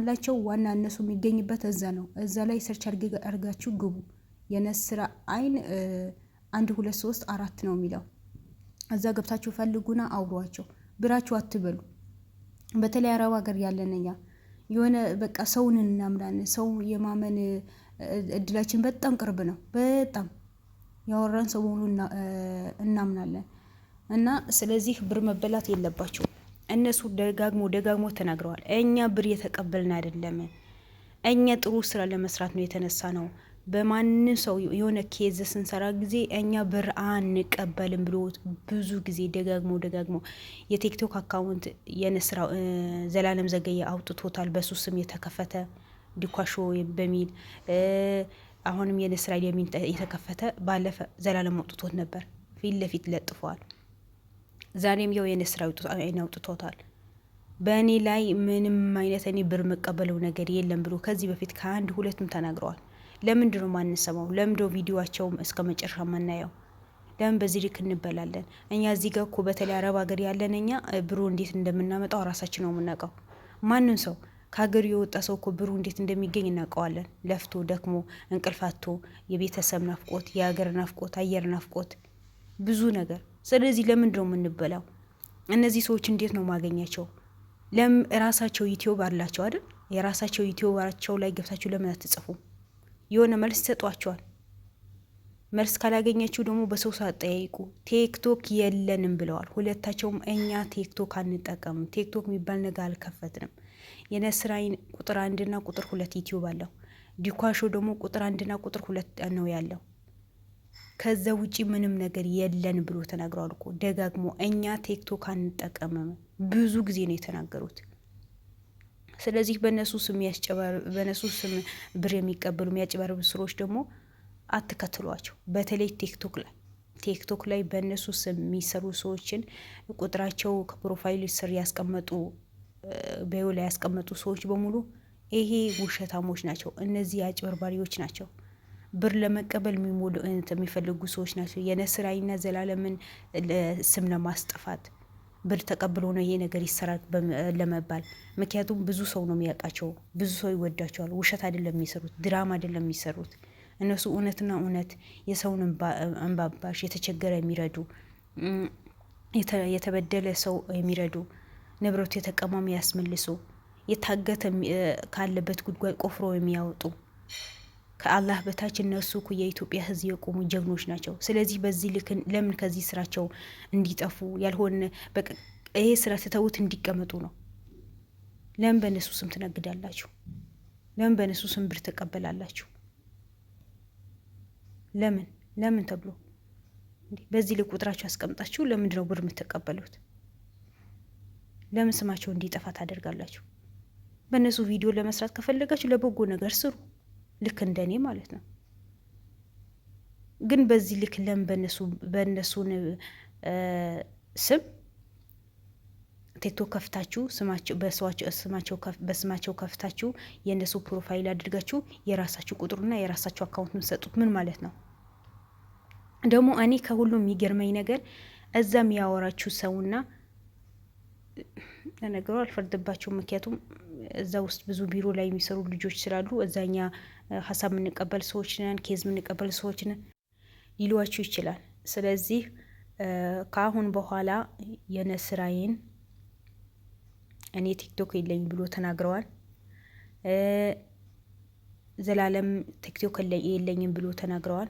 ያላቸው ዋና እነሱ የሚገኝበት እዛ ነው። እዛ ላይ ሰርች አድርጋችሁ ግቡ። የነስራ አይን 1 2 3 4 ነው የሚለው። እዛ ገብታችሁ ፈልጉና አውሯቸው። ብራችሁ አትበሉ። በተለይ አረብ ሀገር ያለን እኛ የሆነ በቃ ሰውን እናምናለን። ሰው የማመን እድላችን በጣም ቅርብ ነው። በጣም ያወራን ሰው ሁሉ እናምናለን። እና ስለዚህ ብር መበላት የለባቸው። እነሱ ደጋግሞ ተናግረዋል። እኛ ብር የተቀበልን አይደለም፣ እኛ ጥሩ ስራ ለመስራት ነው የተነሳ ነው። በማንም ሰው የሆነ ኬዝ ስንሰራ ጊዜ እኛ ብር አንቀበልም ብሎ ብዙ ጊዜ ደጋግሞ የቲክቶክ አካውንት የነስራ ዘላለም ዘገየ አውጥቶታል። በሱ ስም የተከፈተ ዲኳሾ በሚል አሁንም የነስራ የሚል የተከፈተ ባለፈ ዘላለም አውጥቶት ነበር። ፊት ለፊት ለጥፈዋል። ዛሬም ያው የነስራ አውጥቶታል። በእኔ ላይ ምንም አይነት እኔ ብር መቀበለው ነገር የለም ብሎ ከዚህ በፊት ከአንድ ሁለቱም ተናግረዋል። ለምንድን ነው ማንሰማው? ለምንድን ነው ቪዲዮአቸውም እስከ መጨረሻ ማናየው? ለምን በዚህ ልክ እንበላለን? እኛ እዚህ ጋር እኮ በተለይ አረብ ሀገር ያለን እኛ ብሩ እንዴት እንደምናመጣው ራሳችን ነው የምናውቀው። ማንን ሰው ከሀገሩ የወጣ ሰው እኮ ብሩ እንዴት እንደሚገኝ እናውቀዋለን። ለፍቶ ደክሞ እንቅልፋቶ የቤተሰብ ናፍቆት፣ የሀገር ናፍቆት፣ አየር ናፍቆት፣ ብዙ ነገር። ስለዚህ ለምንድን ነው የምንበላው? እነዚህ ሰዎች እንዴት ነው ማገኛቸው? ራሳቸው ዩቲዩብ አላቸው አይደል? የራሳቸው ዩቲዩባቸው ላይ ገብታችሁ ለምን አትጽፉም? የሆነ መልስ ይሰጧቸዋል። መልስ ካላገኛችሁ ደግሞ በሰው ሳትጠያይቁ ቲክቶክ የለንም ብለዋል ሁለታቸውም። እኛ ቲክቶክ አንጠቀምም፣ ቲክቶክ የሚባል ነገር አልከፈትንም። የነስራይን ቁጥር 1ና ቁጥር 2 ዩቲዩብ አለው። ዲኳሾ ደግሞ ቁጥር 1ና ቁጥር 2 ነው ያለው። ከዛ ውጪ ምንም ነገር የለን ብሎ ተናግረዋል እኮ ደጋግሞ። እኛ ቲክቶክ አንጠቀምም ብዙ ጊዜ ነው የተናገሩት። ስለዚህ በእነሱ ስም ብር የሚቀበሉ የሚያጭበረብሩ ስሮች ደግሞ አትከትሏቸው። በተለይ ቲክቶክ ላይ በእነሱ ስም የሚሰሩ ሰዎችን ቁጥራቸው ከፕሮፋይል ስር ያስቀመጡ በዩ ላይ ያስቀመጡ ሰዎች በሙሉ ይሄ ውሸታሞች ናቸው። እነዚህ አጭበርባሪዎች ናቸው። ብር ለመቀበል የሚፈልጉ ሰዎች ናቸው። የነስራይና ዘላለምን ስም ለማስጠፋት ብር ተቀብሎ ነው ይሄ ነገር ይሰራል ለመባል። ምክንያቱም ብዙ ሰው ነው የሚያውቃቸው፣ ብዙ ሰው ይወዳቸዋል። ውሸት አይደለም የሚሰሩት፣ ድራማ አይደለም የሚሰሩት። እነሱ እውነትና እውነት የሰውን እንባባሽ፣ የተቸገረ የሚረዱ፣ የተበደለ ሰው የሚረዱ፣ ንብረቱ የተቀማም ያስመልሱ፣ የታገተ ካለበት ጉድጓድ ቆፍሮ የሚያወጡ ከአላህ በታች እነሱ እኮ የኢትዮጵያ ሕዝብ የቆሙ ጀግኖች ናቸው። ስለዚህ በዚህ ልክ ለምን ከዚህ ስራቸው እንዲጠፉ ያልሆነ በቃ ይሄ ስራ ተተውት እንዲቀመጡ ነው? ለምን በእነሱ ስም ትነግዳላችሁ? ለምን በእነሱ ስም ብር ትቀበላላችሁ? ለምን ተብሎ በዚህ ልክ ቁጥራችሁ አስቀምጣችሁ ለምንድን ነው ብር የምትቀበሉት? ለምን ስማቸው እንዲጠፋ ታደርጋላችሁ? በእነሱ ቪዲዮ ለመስራት ከፈለጋችሁ ለበጎ ነገር ስሩ፣ ልክ እንደኔ ማለት ነው። ግን በዚህ ልክ ለምን በእነሱን ስም ቲክቶክ ከፍታችሁ በስማቸው ከፍታችሁ የእነሱ ፕሮፋይል አድርጋችሁ የራሳችሁ ቁጥሩና የራሳችሁ አካውንት የምትሰጡት ምን ማለት ነው? ደግሞ እኔ ከሁሉም የሚገርመኝ ነገር እዛ የሚያወራችሁ ሰውና ለነገሩ አልፈርድባቸው። ምክንያቱም እዛ ውስጥ ብዙ ቢሮ ላይ የሚሰሩ ልጆች ስላሉ እዛኛ ሀሳብ የምንቀበል ሰዎች ነን፣ ኬዝ የምንቀበል ሰዎች ነን ሊሏችሁ ይችላል። ስለዚህ ከአሁን በኋላ የነስራይን እኔ ቲክቶክ የለኝ ብሎ ተናግረዋል። ዘላለም ቲክቶክ የለኝም ብሎ ተናግረዋል።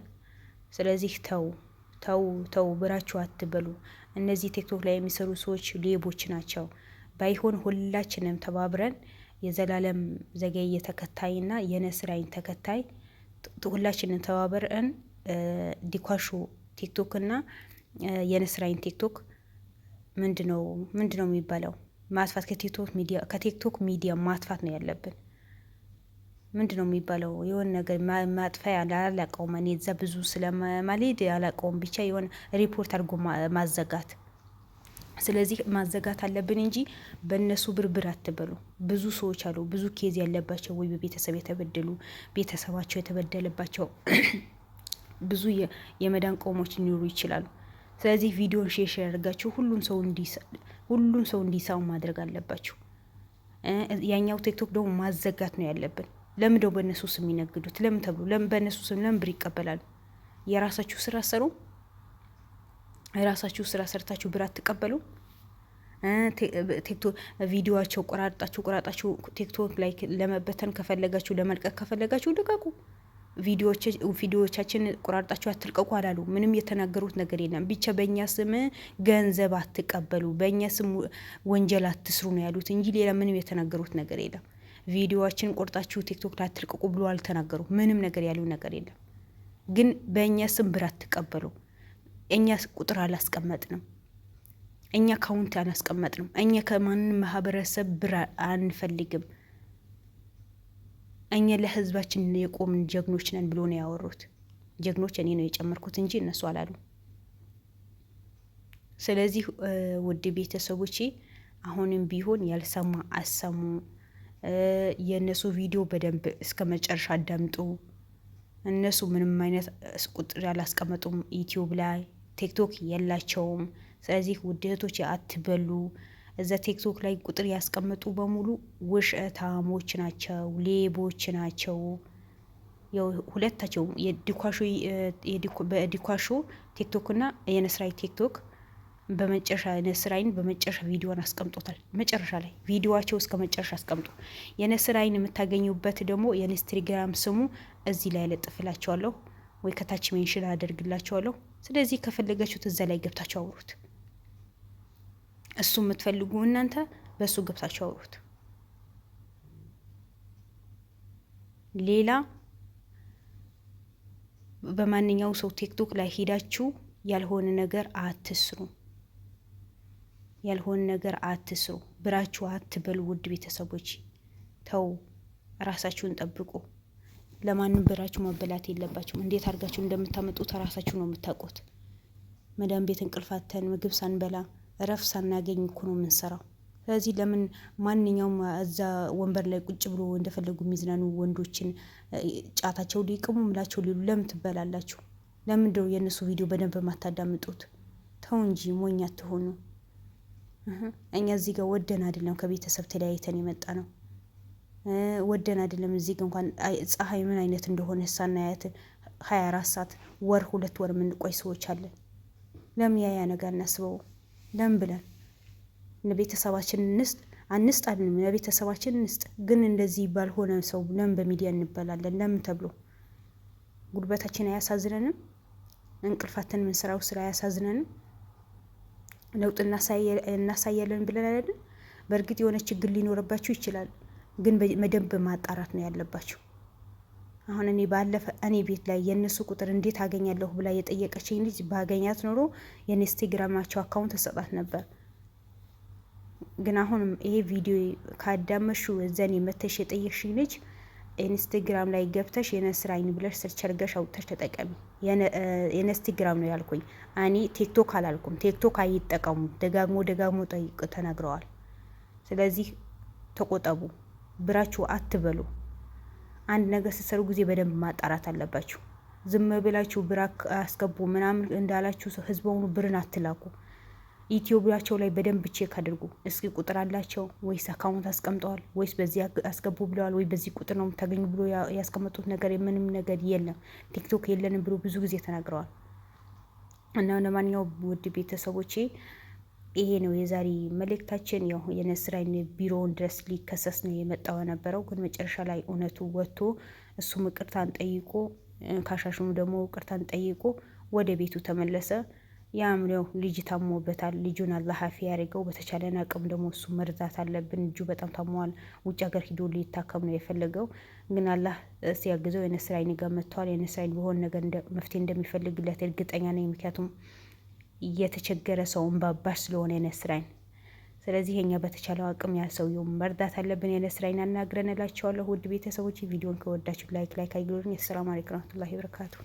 ስለዚህ ተው ብራችሁ አትበሉ። እነዚህ ቲክቶክ ላይ የሚሰሩ ሰዎች ሌቦች ናቸው። ባይሆን ሁላችንም ተባብረን የዘላለም ዘገየ ተከታይና የነስራይን ተከታይ ሁላችንም ተባብረን ዲኳሾ ቲክቶክ እና የነስራይን ቲክቶክ ምንድነው የሚባለው ማጥፋት፣ ከቲክቶክ ሚዲያ ማጥፋት ነው ያለብን። ምንድነው የሚባለው የሆነ ነገር ማጥፋያ አላውቀውም እኔ እዛ ብዙ ስለማልሄድ አላውቀውም። ብቻ የሆነ ሪፖርት አድርጎ ማዘጋት። ስለዚህ ማዘጋት አለብን እንጂ በእነሱ ብር አትበሉ። ብዙ ሰዎች አሉ፣ ብዙ ኬዝ ያለባቸው ወይ በቤተሰብ የተበደሉ ቤተሰባቸው የተበደለባቸው ብዙ የመዳን ቆሞች ሊኖሩ ይችላሉ። ስለዚህ ቪዲዮን ሼር ያደርጋችሁ ሁሉም ሰው እንዲሳው ማድረግ አለባችሁ። ያኛው ቲክቶክ ደግሞ ማዘጋት ነው ያለብን። ለምን ደው በእነሱ ስም የሚነግዱት? ለምን ተብሎ ለምን በእነሱ ስም ለምን ብር ይቀበላሉ? የራሳችሁ ስራ ሰሩ። የራሳችሁ ስራ ሰርታችሁ ብር አትቀበሉ። ቲክቶክ ቪዲዮቸው ቆራርጣችሁ ቲክቶክ ላይ ለመበተን ከፈለጋችሁ ለመልቀቅ ከፈለጋችሁ ልቀቁ። ቪዲዮዎቻችን ቆራርጣችሁ አትልቀቁ አላሉ። ምንም የተናገሩት ነገር የለም። ብቻ በእኛ ስም ገንዘብ አትቀበሉ፣ በእኛ ስም ወንጀል አትስሩ ነው ያሉት እንጂ ሌላ ምንም የተናገሩት ነገር የለም። ቪዲዮዎችን ቆርጣችሁ ቲክቶክ ላይ አትልቀቁ ብሎ አልተናገሩ። ምንም ነገር ያሉ ነገር የለም። ግን በእኛ ስም ብር አትቀበሉ። እኛ ቁጥር አላስቀመጥንም። እኛ ካውንት አላስቀመጥንም። እኛ ከማንም ማህበረሰብ ብር አንፈልግም። እኛ ለህዝባችን የቆምን ጀግኖች ነን ብሎ ነው ያወሩት። ጀግኖች እኔ ነው የጨመርኩት እንጂ እነሱ አላሉ። ስለዚህ ውድ ቤተሰቦቼ አሁንም ቢሆን ያልሰማ አሰሙ። የእነሱ ቪዲዮ በደንብ እስከ መጨረሻ አዳምጡ። እነሱ ምንም አይነት ቁጥር ያላስቀመጡም ዩቲዩብ ላይ ቲክቶክ የላቸውም። ስለዚህ ውድ እህቶች አትበሉ። እዛ ቲክቶክ ላይ ቁጥር ያስቀመጡ በሙሉ ውሸታሞች ናቸው፣ ሌቦች ናቸው። ያው ሁለታቸው በዲኳሾ ቲክቶክና የነስራይ ቲክቶክ በመጨረሻ ነስራይን በመጨረሻ ቪዲዮን አስቀምጦታል። መጨረሻ ላይ ቪዲዮዋቸው እስከ መጨረሻ አስቀምጡ። የነስራይን የምታገኙበት ደግሞ የኢንስታግራም ስሙ እዚህ ላይ ለጥፍላችኋለሁ ወይ ከታች ሜንሽን አደርግላችኋለሁ። ስለዚህ ከፈለጋችሁት እዛ ላይ ገብታችሁ አውሩት። እሱ የምትፈልጉ እናንተ በሱ ገብታችሁ አውሩት። ሌላ በማንኛው ሰው ቲክቶክ ላይ ሄዳችሁ ያልሆነ ነገር አትስሩ። ያልሆነ ነገር አትስሩ። ብራችሁ አትበሉ። ውድ ቤተሰቦች ተው፣ ራሳችሁን ጠብቁ። ለማንም ብራችሁ መበላት የለባችሁም። እንዴት አድርጋችሁ እንደምታመጡት ራሳችሁ ነው የምታውቁት። መዳም ቤት እንቅልፋተን ምግብ ሳንበላ እረፍ ሳናገኝ እኮ ነው የምንሰራው። ስለዚህ ለምን ማንኛውም እዛ ወንበር ላይ ቁጭ ብሎ እንደፈለጉ የሚዝናኑ ወንዶችን ጫታቸው ሊቅሙ ምላቸው ሊሉ ለምን ትበላላችሁ? ለምን ደው የእነሱ ቪዲዮ በደንብ ማታዳምጡት? ተው እንጂ ሞኛ አትሆኑ። እኛ እዚህ ጋር ወደን አይደለም ከቤተሰብ ተለያይተን የመጣ ነው። ወደን አይደለም እዚህ ጋር እንኳን ፀሐይ ምን አይነት እንደሆነ ሳናያት 24 ሰዓት ወር 2 ወር የምንቆይ ሰዎች አለን። ለምን ያ ነገር እናስበው? ለምን ብለን ለቤተሰባችን አንስጥ አይደለም ለቤተሰባችን እንስጥ። ግን እንደዚህ ባልሆነ ሰው ለምን በሚዲያ እንበላለን? ለምን ተብሎ ጉልበታችን አያሳዝነንም? እንቅልፋትን ምን ስራው ስራ አያሳዝነንም? ለውጥ እናሳያለን ብለን አይደል? በእርግጥ የሆነ ችግር ሊኖርባችሁ ይችላል። ግን መደንብ ማጣራት ነው ያለባችሁ። አሁን እኔ ባለፈ እኔ ቤት ላይ የነሱ ቁጥር እንዴት አገኛለሁ ብላ የጠየቀችኝ ልጅ ባገኛት ኖሮ የኢንስታግራማቸው አካውንት ተሰጣት ነበር። ግን አሁንም ይሄ ቪዲዮ ካዳመሹ እዘን የመተሽ የጠየቅሽኝ ልጅ ኢንስታግራም ላይ ገብተሽ የነስራይን ብለሽ ሰርች አድርገሽ አውጥተሽ ተጠቀሚ። የኢንስታግራም ነው ያልኩኝ እኔ ቲክቶክ አላልኩም። ቲክቶክ አይጠቀሙ ደጋግሞ ተናግረዋል። ስለዚህ ተቆጠቡ፣ ብራችሁ አትበሉ። አንድ ነገር ስትሰሩ ጊዜ በደንብ ማጣራት አለባችሁ። ዝም ብላችሁ ብር አስገቡ ምናምን እንዳላችሁ ህዝቡን ብርን አትላኩ። ኢትዮጵያቸው ላይ በደንብ ቼክ አድርጉ። እስኪ ቁጥር አላቸው ወይስ አካውንት አስቀምጠዋል ወይስ በዚህ አስገቡ ብለዋል ወይ በዚህ ቁጥር ነው የምታገኙ ብሎ ያስቀመጡት ነገር ምንም ነገር የለም። ቲክቶክ የለንም ብሎ ብዙ ጊዜ ተናግረዋል። እና ለማንኛውም ውድ ቤተሰቦቼ ይሄ ነው የዛሬ መልእክታችን። ያው የነስራይን ቢሮውን ድረስ ሊከሰስ ነው የመጣው የነበረው፣ ግን መጨረሻ ላይ እውነቱ ወጥቶ እሱም ይቅርታን ጠይቆ ካሻሽሙ ደግሞ ይቅርታን ጠይቆ ወደ ቤቱ ተመለሰ። ያም ነው ልጅ ታሞበታል። ልጁን አላህ አፊ ያድርገው። በተቻለን አቅም ደግሞ እሱ መርዳት አለብን። ልጁ በጣም ታሟል። ውጭ ሀገር ሂዶ ሊታከም ነው የፈለገው፣ ግን አላህ ሲያግዘው የነስራይን ጋር መጥቷል። የነስራይን በሆነ ነገር መፍትሄ እንደሚፈልግለት እርግጠኛ ነኝ። ምክንያቱም እየተቸገረ ሰው እንባባሽ ስለሆነ የነስራይን። ስለዚህ የኛ በተቻለው አቅም ያ ሰውየው መርዳት አለብን። የነስራይን አናግረን እላቸዋለሁ። ውድ ቤተሰቦች ቪዲዮን ከወዳችሁ ላይክ አይግሉኝ። አሰላሙ አለይኩም ወራህመቱላሂ ወበረካቱ።